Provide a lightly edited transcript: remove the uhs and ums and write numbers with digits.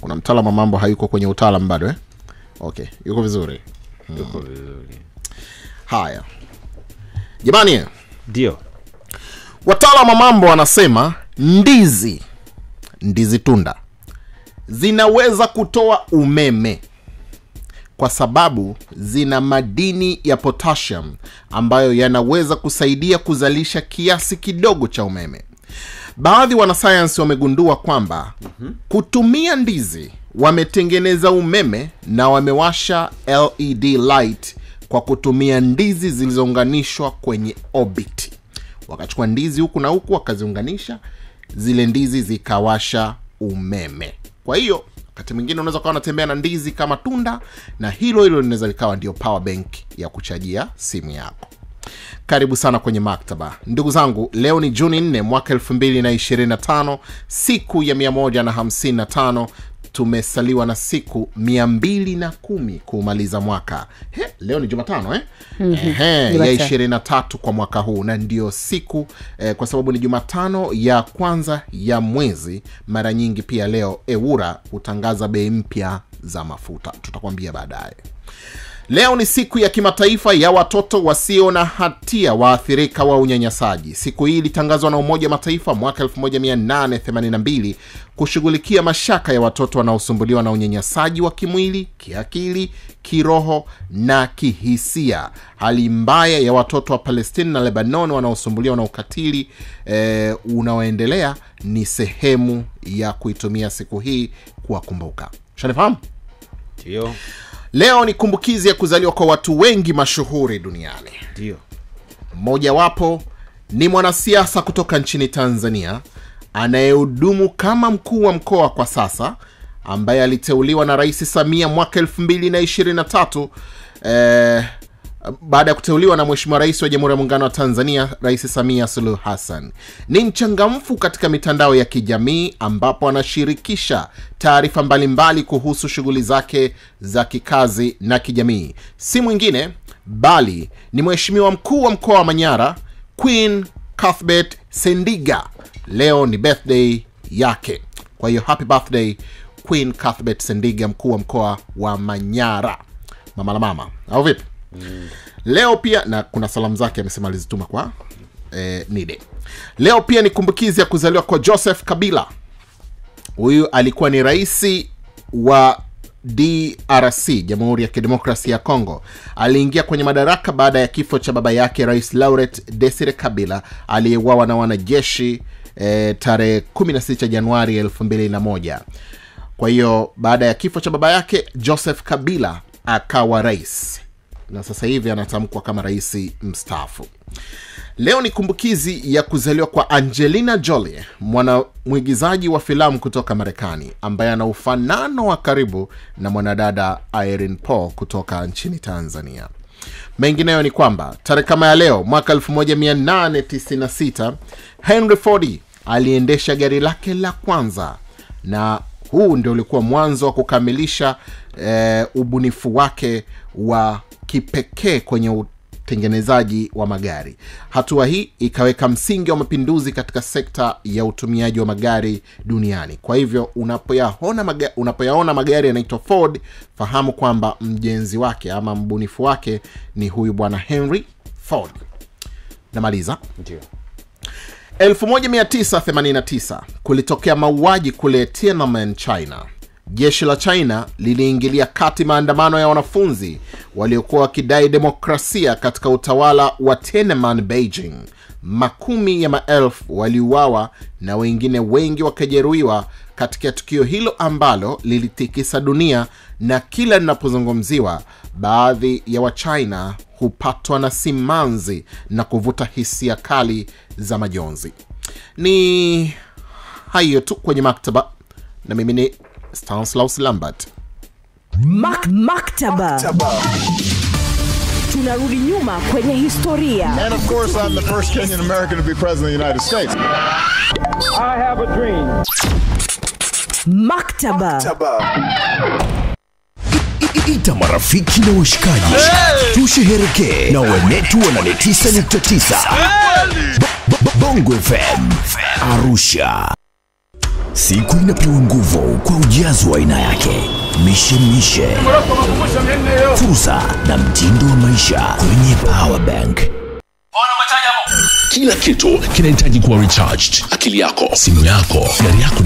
Kuna mtaalamu wa mambo hayuko kwenye utaalamu bado Okay, yuko vizuri. Yuko vizuri. Haya. Jamani, ndio. Wataalamu wa mambo wanasema ndizi tunda zinaweza kutoa umeme kwa sababu zina madini ya potassium ambayo yanaweza kusaidia kuzalisha kiasi kidogo cha umeme. Baadhi wanasayansi wamegundua kwamba kutumia ndizi wametengeneza umeme na wamewasha LED light kwa kutumia ndizi zilizounganishwa kwenye orbit. Wakachukua ndizi huku na huku wakaziunganisha, zile ndizi zikawasha umeme. Kwa hiyo wakati mwingine unaweza kuwa unatembea na ndizi kama tunda, na hilo linaweza likawa ndio power bank ya kuchajia simu yako. Karibu sana kwenye maktaba. Ndugu zangu, leo ni Juni 4 mwaka 2025, siku ya 155. Tumesaliwa na siku 210 kumaliza mwaka. Leo ni Jumatano ya 23 kwa mwaka huu, na ndio siku kwa sababu ni Jumatano ya kwanza ya mwezi. Mara nyingi pia leo EWURA hutangaza bei mpya za mafuta. Tutakwambia baadaye. Leo ni siku ya kimataifa ya watoto wasio na hatia waathirika wa unyanyasaji. Siku hii ilitangazwa na Umoja Mataifa mwaka 1882 kushughulikia mashaka ya watoto wanaosumbuliwa na unyanyasaji wa kimwili, kiakili, kiroho na kihisia. Hali mbaya ya watoto wa Palestina na Lebanon wanaosumbuliwa na ukatili unaoendelea ni sehemu ya kuitumia siku hii kuwakumbuka. Shanifahamu? Ndio. Leo ni kumbukizi ya kuzaliwa kwa watu wengi mashuhuri duniani. Ndio. Mmoja wapo ni mwanasiasa kutoka nchini Tanzania anayehudumu kama mkuu wa mkoa kwa sasa, ambaye aliteuliwa na Rais Samia mwaka 2023 baada ya kuteuliwa na Mheshimiwa Rais wa Jamhuri ya Muungano wa Tanzania, Rais Samia Suluhu Hassan. Ni mchangamfu katika mitandao ya kijamii, ambapo anashirikisha taarifa mbalimbali kuhusu shughuli zake za kikazi na kijamii. Si mwingine bali ni Mheshimiwa mkuu wa mkoa wa Manyara, Queen Cuthbert Sendiga. Leo ni birthday yake. Kwa hiyo happy birthday Queen Cuthbert Sendiga, mkuu wa mkoa wa Manyara. Mama la mama, au vipi? Leo pia, na kuna salamu zake amesema alizituma kwa Nide. Leo pia ni kumbukizi ya kuzaliwa kwa Joseph Kabila. Huyu alikuwa ni rais wa DRC, Jamhuri ya Kidemokrasia ya Kongo. Aliingia kwenye madaraka baada ya kifo cha baba yake, Rais Laurent Desire Kabila, aliyeuawa na wanajeshi tarehe 16 Januari 2001. Kwa hiyo baada ya kifo cha baba yake, Joseph Kabila akawa rais, na sasa hivi anatamkwa kama rais mstaafu. Leo ni kumbukizi ya kuzaliwa kwa Angelina Jolie, mwanamwigizaji wa filamu kutoka Marekani, ambaye ana ufanano wa karibu na mwanadada Irene Paul kutoka nchini Tanzania. Mengineyo ni kwamba tarehe kama ya leo mwaka 1896 Henry Ford aliendesha gari lake la kwanza, na huu ndio ulikuwa mwanzo wa kukamilisha ubunifu wake wa kipekee kwenye utengenezaji wa magari. Hatua hii ikaweka msingi wa mapinduzi katika sekta ya utumiaji wa magari duniani. Kwa hivyo unapoyaona magari yanaitwa Ford, fahamu kwamba mjenzi wake ama mbunifu wake ni huyu bwana Henry Ford. Namaliza. Ndio. 1989 kulitokea mauaji kule Tiananmen, China. Jeshi la China liliingilia kati maandamano ya wanafunzi waliokuwa wakidai demokrasia katika utawala wa Tiananmen, Beijing. Makumi ya maelfu waliuawa na wengine wengi wakajeruhiwa katika tukio hilo ambalo lilitikisa dunia, na kila linapozungumziwa baadhi ya Wachina hupatwa na simanzi na kuvuta hisia kali za majonzi. Ni hayo tu kwenye maktaba, na mimi ni Stanislaus Lambert. Maktaba. Tunarudi nyuma kwenye historia. And of course I'm the first Kenyan American to be president of the United States. I have a dream. Maktaba. Ita marafiki na washikaji. Tusherehekee na wenetu wa 89.9 Bongo FM Arusha. Siku inapewa nguvu kwa ujazo wa aina yake. Mishemishe, fursa na mtindo wa maisha kwenye Power Bank. Kila kitu kinahitaji kuwa recharged. Akili yako, simu yako, gari yako